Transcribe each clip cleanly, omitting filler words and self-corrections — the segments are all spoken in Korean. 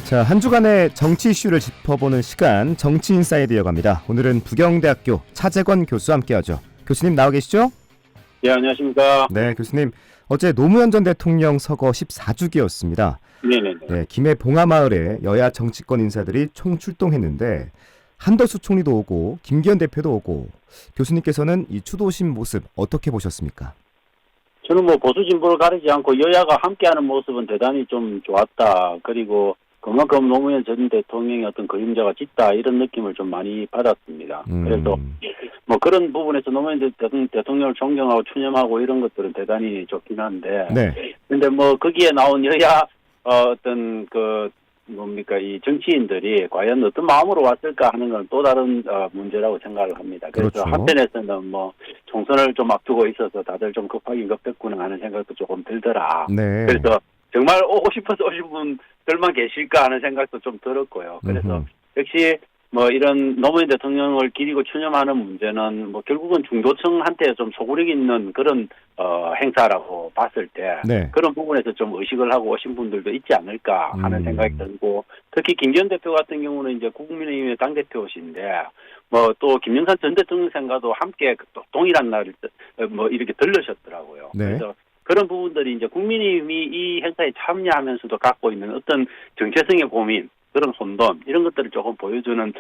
자, 한 주간의 정치 이슈를 짚어보는 시간 정치인사이드 이어갑니다. 오늘은 부경대학교 차재권 교수와 함께하죠. 교수님 나와 계시죠? 네, 안녕하십니까. 네, 교수님. 어제 노무현 전 대통령 서거 14주기였습니다. 네네네. 네, 김해 봉하마을에 여야 정치권 인사들이 총출동했는데 한덕수 총리도 오고 김기현 대표도 오고 교수님께서는 이 추도심 모습 어떻게 보셨습니까? 저는 보수 진보를 가리지 않고 여야가 함께하는 모습은 대단히 좀 좋았다. 그리고 그만큼 노무현 전 대통령의 어떤 그림자가 짙다 이런 느낌을 좀 많이 받았습니다. 그래서 그런 부분에서 노무현 대통령을 존경하고 추념하고 이런 것들은 대단히 좋긴 한데, 네. 근데 거기에 나온 여야 이 정치인들이 과연 어떤 마음으로 왔을까 하는 건 또 다른 문제라고 생각을 합니다. 그래서 그렇죠. 한편에서는 총선을 좀 앞두고 있어서 다들 좀 급하긴 급했구나 하는 생각도 조금 들더라. 네. 그래서 정말 오고 싶어서 오신 분들만 계실까 하는 생각도 좀 들었고요. 그래서 역시 이런 노무현 대통령을 기리고 추념하는 문제는 결국은 중도층한테 좀 소구력 있는 그런 행사라고 봤을 때, 네. 그런 부분에서 좀 의식을 하고 오신 분들도 있지 않을까 하는 생각이 들고, 특히 김기현 대표 같은 경우는 이제 국민의힘의 당대표이신데 또 김영삼 전 대통령 생과도 함께 또 동일한 날 이렇게 들르셨더라고요. 네. 그래서 그런 부분들이 이제 국민의힘이 이 행사에 참여하면서도 갖고 있는 어떤 정체성의 고민, 그런 혼돈 이런 것들을 조금 보여주는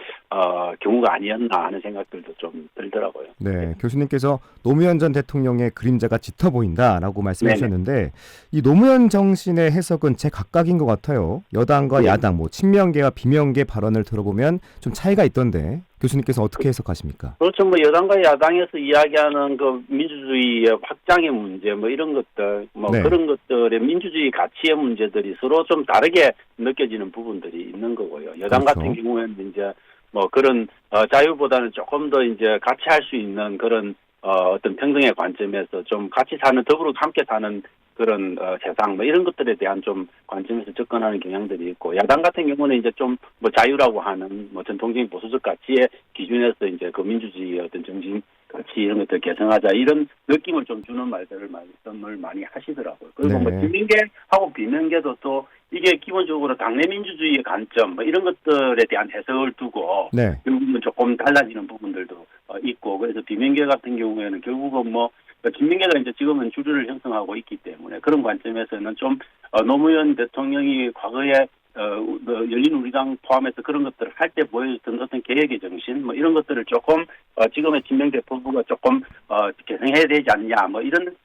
경우가 아니었나 하는 생각들도 좀 들더라고요. 네, 교수님께서 노무현 전 대통령의 그림자가 짙어 보인다라고 말씀해 주셨는데, 이 노무현 정신의 해석은 제각각인 것 같아요. 여당과 야당, 친명계와 비명계 발언을 들어보면 좀 차이가 있던데 교수님께서 어떻게 해석하십니까? 그렇죠. 여당과 야당에서 이야기하는 그 민주주의의 확장의 문제, 이런 것들, 네. 그런 것들의 민주주의 가치의 문제들이 서로 좀 다르게 느껴지는 부분들이 있는 거고요. 여당 그렇죠. 같은 경우에는 이제 그런 자유보다는 조금 더 이제 같이 할 수 있는 그런 어떤 평등의 관점에서 좀 같이 사는, 더불어 함께 사는 그런 세상 이런 것들에 대한 좀 관점에서 접근하는 경향들이 있고, 야당 같은 경우는 이제 좀 자유라고 하는 전통적인 보수적 가치의 기준에서 이제 그 민주주의의 어떤 정신 가치 이런 것들 개선하자 이런 느낌을 좀 주는 말씀을 많이 하시더라고요. 그리고 네. 진민계하고 비명계도 또 이게 기본적으로 당내 민주주의의 관점 이런 것들에 대한 해석을 두고 네. 결국은 조금 달라지는 부분들도 있고, 그래서 비명계 같은 경우에는 결국은 김민계가 이제 지금은 주류를 형성하고 있기 때문에 그런 관점에서는 좀 노무현 대통령이 과거에 열린우리당 포함해서 그런 것들을 할 때 보여줬던 어떤 개혁의 정신 이런 것들을 조금 지금의 진명 대표부가 조금 개선해야 되지 않냐 이런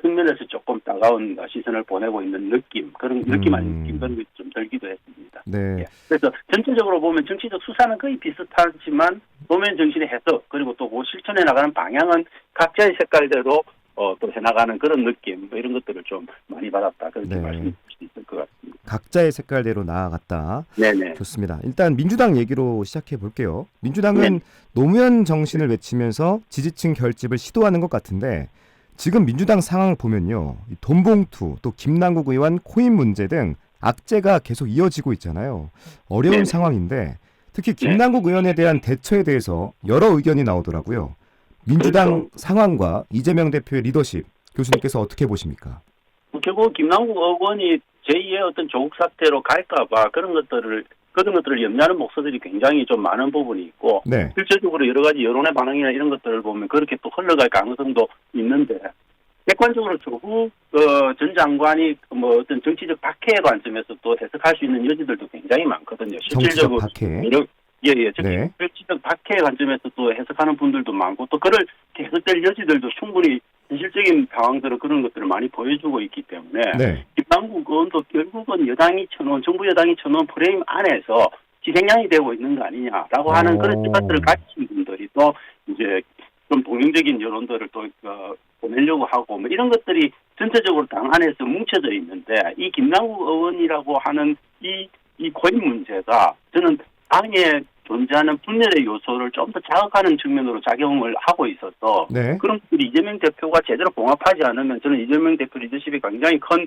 측면에서 조금 따가운 시선을 보내고 있는 느낌, 그런 느낌 아닌 느낌 그런 게 좀 들기도 했습니다. 네. 예. 그래서 전체적으로 보면 정치적 수사는 거의 비슷하지만 노무현 정신의 해석 그리고 또 실천해 나가는 방향은 각자의 색깔대로 또 해나가는 그런 느낌 이런 것들을 좀 많이 받았다 그렇게 네. 말씀드릴 수 있을 것 같습니다. 각자의 색깔대로 나아갔다. 네네. 좋습니다. 일단 민주당 얘기로 시작해 볼게요. 민주당은 노무현 정신을 외치면서 지지층 결집을 시도하는 것 같은데, 지금 민주당 상황을 보면요, 돈봉투 또 김남국 의원 코인 문제 등 악재가 계속 이어지고 있잖아요. 어려운 상황인데 특히 김남국 의원에 대한 대처에 대해서 여러 의견이 나오더라고요. 민주당 상황과 이재명 대표의 리더십, 교수님께서 어떻게 보십니까? 결국 김남국 의원이 제2의 어떤 조국 사태로 갈까봐 그런 것들을 염려하는 목소들이 굉장히 좀 많은 부분이 있고, 네. 실질적으로 여러 가지 여론의 반응이나 이런 것들을 보면 그렇게 또 흘러갈 가능성도 있는데, 객관적으로 조국 전 장관이 어떤 정치적 박해의 관점에서 또 해석할 수 있는 여지들도 굉장히 많거든요. 정치적 박해. 정치적 박해의 관점에서 또 해석하는 분들도 많고, 또 그럴 해석될 여지들도 충분히 현실적인 상황들은 그런 것들을 많이 보여주고 있기 때문에 김남국 의원도 결국은 정부 여당이 쳐놓은 프레임 안에서 지생양이 되고 있는 거 아니냐라고 하는 그런 생각들을 가지신 분들이 또 이제 좀 동영적인 여론들을 또 보내려고 하고 이런 것들이 전체적으로 당 안에서 뭉쳐져 있는데, 이 김남국 의원이라고 하는 이 고인 문제가 저는 당에 존재하는 분열의 요소를 좀 더 자극하는 측면으로 작용을 하고 있어서 그런 것들이 이재명 대표가 제대로 봉합하지 않으면 저는 이재명 대표 리더십이 굉장히 큰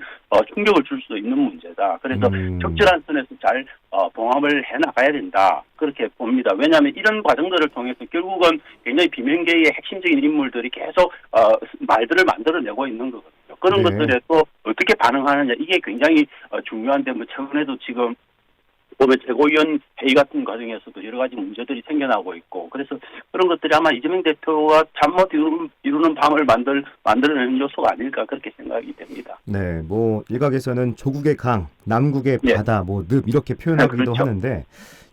충격을 줄 수 있는 문제다. 그래서 적절한 선에서 잘 봉합을 해나가야 된다. 그렇게 봅니다. 왜냐하면 이런 과정들을 통해서 결국은 굉장히 비명계의 핵심적인 인물들이 계속 말들을 만들어내고 있는 거거든요. 그런 것들에 또 어떻게 반응하느냐 이게 굉장히 중요한데 최근에도 지금 보면 최고위원 회의 같은 과정에서도 여러 가지 문제들이 생겨나고 있고 그래서 그런 것들이 아마 이재명 대표가 잠 못 이루는 밤을 만들어내는 요소가 아닐까 그렇게 생각이 됩니다. 네, 뭐 일각에서는 조국의 강, 남국의 네. 바다, 뭐 늪 이렇게 표현하기도 그렇죠. 하는데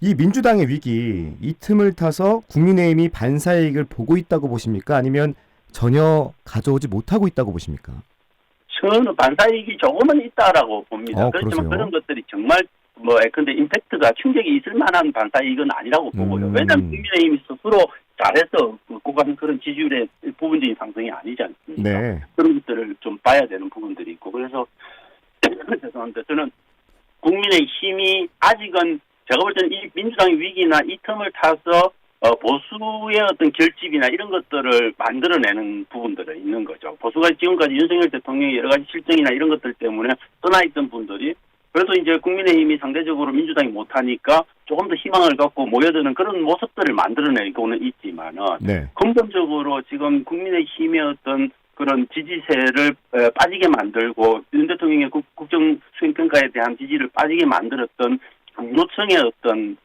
이 민주당의 위기, 이 틈을 타서 국민의힘이 반사이익을 보고 있다고 보십니까? 아니면 전혀 가져오지 못하고 있다고 보십니까? 저는 반사이익이 조금은 있다라고 봅니다. 그렇지만 그러세요? 그런 것들이 정말 근데 임팩트가 충격이 있을 만한 반사이익은 아니라고 보고요. 왜냐하면 국민의힘이 스스로 잘해서 갖고 가는 그런 지지율의 부분적인 상승이 아니지 않습니까? 네. 그런 것들을 좀 봐야 되는 부분들이 있고 그래서 죄송합니다. 저는 국민의힘이 아직은 제가 볼 때는 이 민주당의 위기나 이 틈을 타서 보수의 어떤 결집이나 이런 것들을 만들어내는 부분들이 있는 거죠. 보수가 지금까지 윤석열 대통령의 여러 가지 실정이나 이런 것들 때문에 떠나있던 분들이 그래도 이제 국민의힘이 상대적으로 민주당이 못하니까 조금 더 희망을 갖고 모여드는 그런 모습들을 만들어내고는 있지만은 네. 근본적으로 지금 국민의힘의 어떤 그런 지지세를 빠지게 만들고 윤 대통령의 국정 수행평가에 대한 지지를 빠지게 만들었던 중도층의 어떤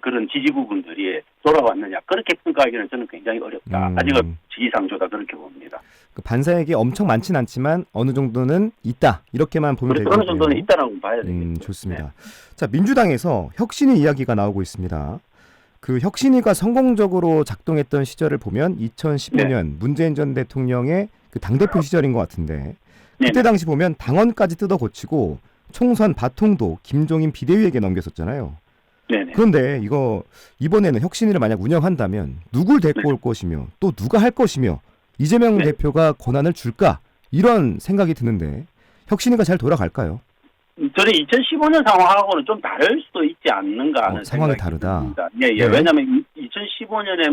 그런 지지 부분들이 돌아왔느냐 그렇게 평가하기는 저는 굉장히 어렵다. 아직은 시기상조다 그렇게 봅니다. 그 반사이익이 엄청 많진 않지만 어느 정도는 있다 이렇게만 보면 되겠네요. 어느 정도는 있다라고 봐야 되겠죠. 좋습니다. 네. 자, 민주당에서 혁신위 이야기가 나오고 있습니다. 그 혁신위가 성공적으로 작동했던 시절을 보면 2015년 문재인 전 대통령의 그 당대표 시절인 것 같은데 그때 당시 보면 당원까지 뜯어 고치고 총선 바통도 김종인 비대위에게 넘겼었잖아요. 네네. 그런데 이번에는 혁신위를 만약 운영한다면 누굴 데리고 올 것이며 또 누가 할 것이며 이재명 대표가 권한을 줄까 이런 생각이 드는데 혁신위가 잘 돌아갈까요? 저는 2015년 상황하고는 좀 다를 수도 있지 않는가 하는 상황이 생각이 다르다. 듭니다. 예. 왜냐하면 2015년에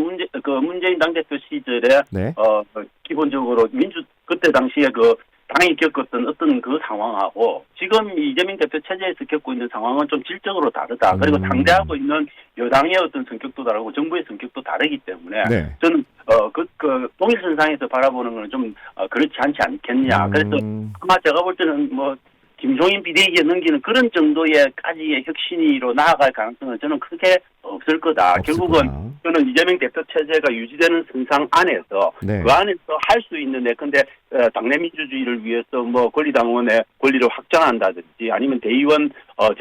문재인 당대표 시절에 네. 기본적으로 그때 당시에 당이 겪었던 어떤 그 상황하고 지금 이재명 대표 체제에서 겪고 있는 상황은 좀 질적으로 다르다. 그리고 상대하고 있는 여당의 어떤 성격도 다르고 정부의 성격도 다르기 때문에 저는 동일선상에서 바라보는 건 좀 그렇지 않지 않겠냐. 그래서 아마 제가 볼 때는 김종인 비대위에 넘기는 그런 정도의까지의 혁신위로 나아갈 가능성은 저는 크게 없을 거다. 결국은 저는 이재명 대표 체제가 유지되는 선상 안에서 그 안에서 할 수 있는 근데 당내 민주주의를 위해서 권리당원의 권리를 확장한다든지 아니면 대의원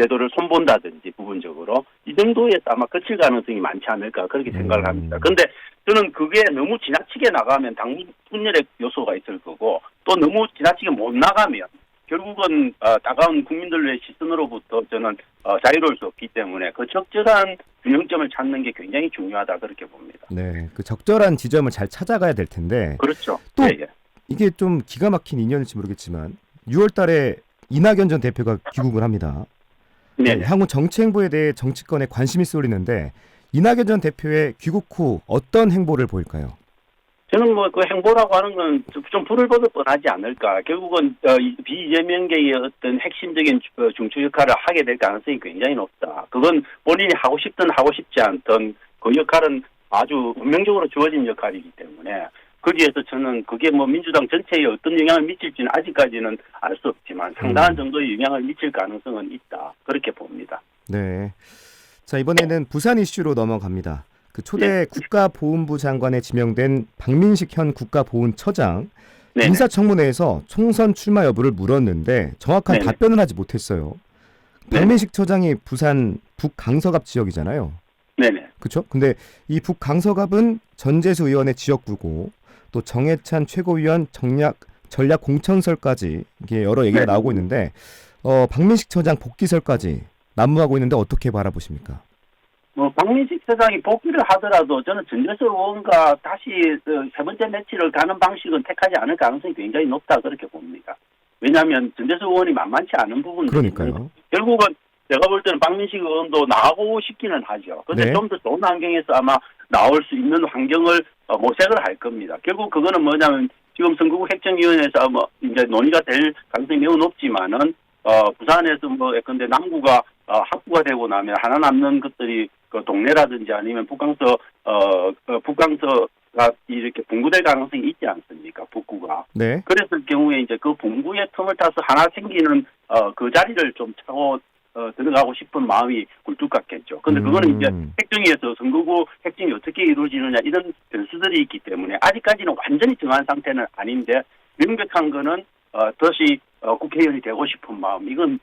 제도를 손본다든지 부분적으로 이 정도에서 아마 그칠 가능성이 많지 않을까 그렇게 생각을 합니다. 그런데 저는 그게 너무 지나치게 나가면 당 분열의 요소가 있을 거고 또 너무 지나치게 못 나가면 결국은 다가온 국민들의 시선으로부터 저는 자유로울 수 없기 때문에 그 적절한 균형점을 찾는 게 굉장히 중요하다 그렇게 봅니다. 네, 그 적절한 지점을 잘 찾아가야 될 텐데. 그렇죠. 또 이게 좀 기가 막힌 인연일지 모르겠지만 6월달에 이낙연 전 대표가 귀국을 합니다. 네. 향후 정치 행보에 대해 정치권에 관심이 쏠리는데 이낙연 전 대표의 귀국 후 어떤 행보를 보일까요? 저는 그 행보라고 하는 건 좀 불을 보듯 뻔하지 않을까. 결국은 비이재명계의 어떤 핵심적인 중추 역할을 하게 될 가능성이 굉장히 높다. 그건 본인이 하고 싶든 하고 싶지 않든 그 역할은 아주 운명적으로 주어진 역할이기 때문에 거기에서 저는 그게 민주당 전체에 어떤 영향을 미칠지는 아직까지는 알 수 없지만 상당한 정도의 영향을 미칠 가능성은 있다. 그렇게 봅니다. 네. 자, 이번에는 부산 이슈로 넘어갑니다. 그 초대 국가보훈부 장관에 지명된 박민식 현 국가보훈처장 인사청문회에서 총선 출마 여부를 물었는데 정확한 답변을 하지 못했어요. 박민식 처장이 부산 북강서갑 지역이잖아요. 네네. 그렇죠? 근데 이 북강서갑은 전재수 의원의 지역구고 또 정해찬 최고위원 전략 공천설까지 이게 여러 얘기가 나오고 있는데 박민식 처장 복귀설까지 난무하고 있는데 어떻게 바라보십니까? 박민식 처장이 복귀를 하더라도 저는 전재수 의원과 다시 세 번째 매치를 가는 방식은 택하지 않을 가능성이 굉장히 높다 그렇게 봅니다. 왜냐하면 전재수 의원이 만만치 않은 부분이 그러니까요. 결국은 제가 볼 때는 박민식 의원도 나가고 싶기는 하죠. 그런데 좀 더 좋은 환경에서 아마 나올 수 있는 환경을 모색을 할 겁니다. 결국 그거는 뭐냐면 지금 선거구 획정위원회에서 이제 논의가 될 가능성이 매우 높지만은 부산에서 예컨대 남구가 합구가 되고 나면 하나 남는 것들이 그 동네라든지 아니면 북강서가 이렇게 분구될 가능성이 있지 않습니까? 북구가. 그랬을 경우에 이제 그 분구의 틈을 타서 하나 생기는 그 자리를 좀 차고 들어가고 싶은 마음이 굴뚝 같겠죠. 근데 그거는 이제 핵정위에서 선거구 핵정이 어떻게 이루어지느냐 이런 변수들이 있기 때문에 아직까지는 완전히 정한 상태는 아닌데 명백한 거는 다시 국회의원이 되고 싶은 마음 이건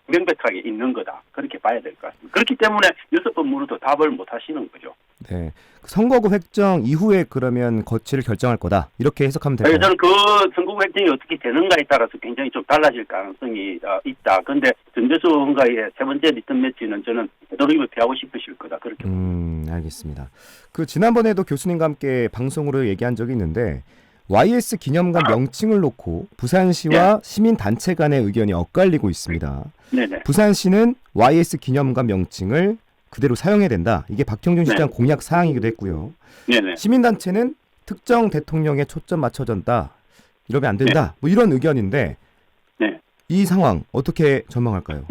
명백하게 있는 거다. 그렇게 봐야 될 것 같습니다. 그렇기 때문에 6번 물어도 답을 못 하시는 거죠. 네. 선거구 획정 이후에 그러면 거취를 결정할 거다. 이렇게 해석하면 될까요? 저는 그 선거구 획정이 어떻게 되는가에 따라서 굉장히 좀 달라질 가능성이 있다. 그런데 전재수 의원과의 세 번째 리턴 매치는 저는 되도록이면 피하고 싶으실 거다. 그렇게 봅니다. 알겠습니다. 그 지난번에도 교수님과 함께 방송으로 얘기한 적이 있는데 YS 기념관 명칭을 놓고 부산시와 시민단체 간의 의견이 엇갈리고 있습니다. 네네. 부산시는 YS 기념관 명칭을 그대로 사용해야 된다. 이게 박형준 시장 공약 사항이기도 했고요. 네네. 시민단체는 특정 대통령에 초점 맞춰졌다. 이러면 안 된다. 뭐 이런 의견인데 이 상황 어떻게 전망할까요?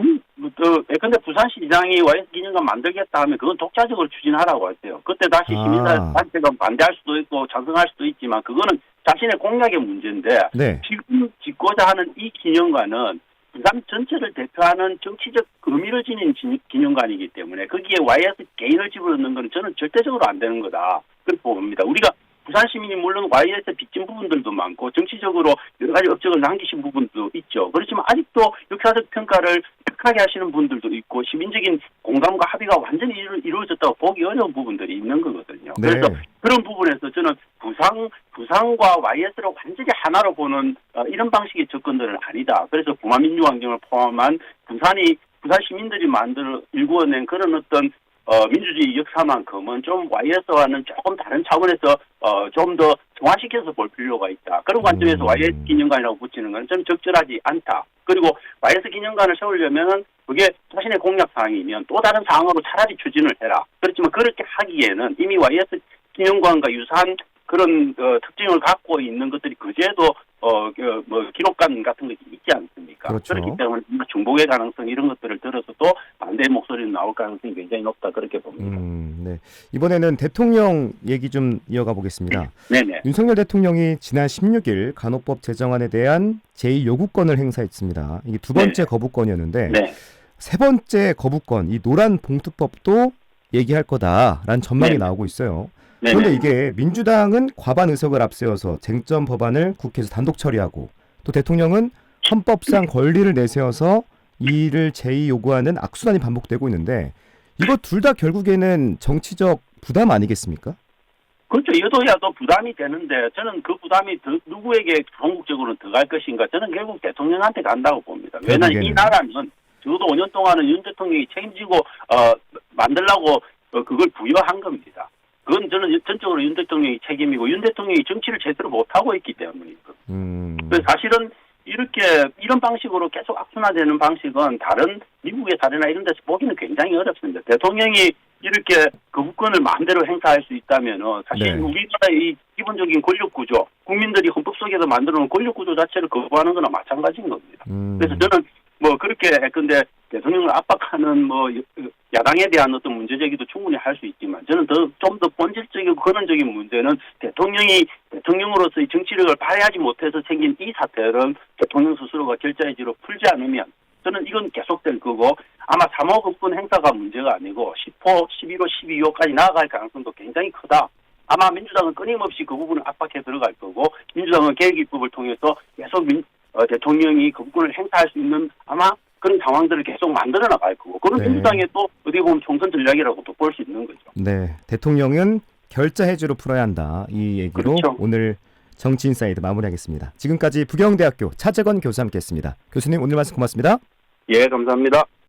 근데 부산시장이 YS 기념관 만들겠다 하면 그건 독자적으로 추진하라고 했어요. 그때 다시 시민단체가 반대할 수도 있고 찬성할 수도 있지만 그거는 자신의 공약의 문제인데 지금 짓고자 하는 이 기념관은 부산 전체를 대표하는 정치적 의미를 지닌 기념관이기 때문에 거기에 YS 개인을 집어넣는 건 저는 절대적으로 안 되는 거다. 그렇게 봅니다. 우리가 부산 시민이 물론 YS에 빚진 부분들도 많고 정치적으로 여러 가지 업적을 남기신 부분도 있죠. 그렇지만 아직도 역사적 평가를 탁하게 하시는 분들도 있고 시민적인 공감과 합의가 완전히 이루어졌다고 보기 어려운 부분들이 있는 거거든요. 그래서 그런 부분에서 저는 부산과 YS를 완전히 하나로 보는 이런 방식의 접근들은 아니다. 그래서 부마민주환경을 포함한 부산 시민들이 일구어낸 그런 어떤 민주주의 역사만큼은 좀 YS와는 조금 다른 차원에서 좀 더 정화시켜서 볼 필요가 있다. 그런 관점에서 YS 기념관이라고 붙이는 건 좀 적절하지 않다. 그리고 YS 기념관을 세우려면은 그게 자신의 공약 사항이면 또 다른 사항으로 차라리 추진을 해라. 그렇지만 그렇게 하기에는 이미 YS 기념관과 유사한 그런 특징을 갖고 있는 것들이 그제도 기록관 같은 것이 있지 않습니까? 그렇죠. 그렇기 때문에 중복의 가능성 이런 것들을 들어서도 반대의 목소리는 나올 가능성이 굉장히 높다 그렇게 봅니다. 네. 이번에는 대통령 얘기 좀 이어가 보겠습니다. 네네. 윤석열 대통령이 지난 16일 간호법 제정안에 대한 제2요구권을 행사했습니다. 이게 두 번째 거부권이었는데 세 번째 거부권, 이 노란 봉투법도 얘기할 거다라는 전망이 나오고 있어요. 그런데 이게 민주당은 과반 의석을 앞세워서 쟁점 법안을 국회에서 단독 처리하고 또 대통령은 헌법상 권리를 내세워서 이를 제2 요구하는 악순환이 반복되고 있는데 이거 둘 다 결국에는 정치적 부담 아니겠습니까? 그렇죠. 여도야도 부담이 되는데 저는 그 부담이 누구에게 전국적으로 더 갈 것인가 저는 결국 대통령한테 간다고 봅니다. 왜냐하면 이 나라는 적어도 5년 동안은 윤 대통령이 책임지고 만들라고 그걸 부여한 겁니다. 그건 저는 전적으로 윤 대통령이 책임이고 윤 대통령이 정치를 제대로 못하고 있기 때문이거든요. 그래서 사실은 이런 방식으로 계속 악순환되는 방식은 다른 미국의 사례나 이런 데서 보기는 굉장히 어렵습니다. 대통령이 이렇게 거부권을 마음대로 행사할 수 있다면 사실 우리나라의 이 기본적인 권력구조, 국민들이 헌법 속에서 만들어놓은 권력구조 자체를 거부하는 거나 마찬가지인 겁니다. 그래서 저는 그렇게 근데 대통령을 압박하는 야당에 대한 어떤 문제제기도 충분히 할 수 있지만 저는 좀 더 본질적이고 근원적인 문제는 대통령으로서의 정치력을 발휘하지 못해서 생긴 이 사태를 대통령 스스로가 결자의 지로 풀지 않으면 저는 이건 계속될 거고 아마 3호 급분 행사가 문제가 아니고 10호, 11호, 12호까지 나아갈 가능성도 굉장히 크다. 아마 민주당은 끊임없이 그 부분을 압박해 들어갈 거고 민주당은 계획입법을 통해서 계속 대통령이 거부권을 행사할 수 있는 아마 그런 상황들을 계속 만들어 나갈 거고 그런 민주당의 또 어떻게 보면 총선 전략이라고도 볼 수 있는 거죠. 네, 대통령은 결자 해지로 풀어야 한다. 이 얘기로 오늘 정치인사이드 마무리하겠습니다. 지금까지 부경대학교 차재건 교수와 함께했습니다. 교수님 오늘 말씀 고맙습니다. 예, 감사합니다.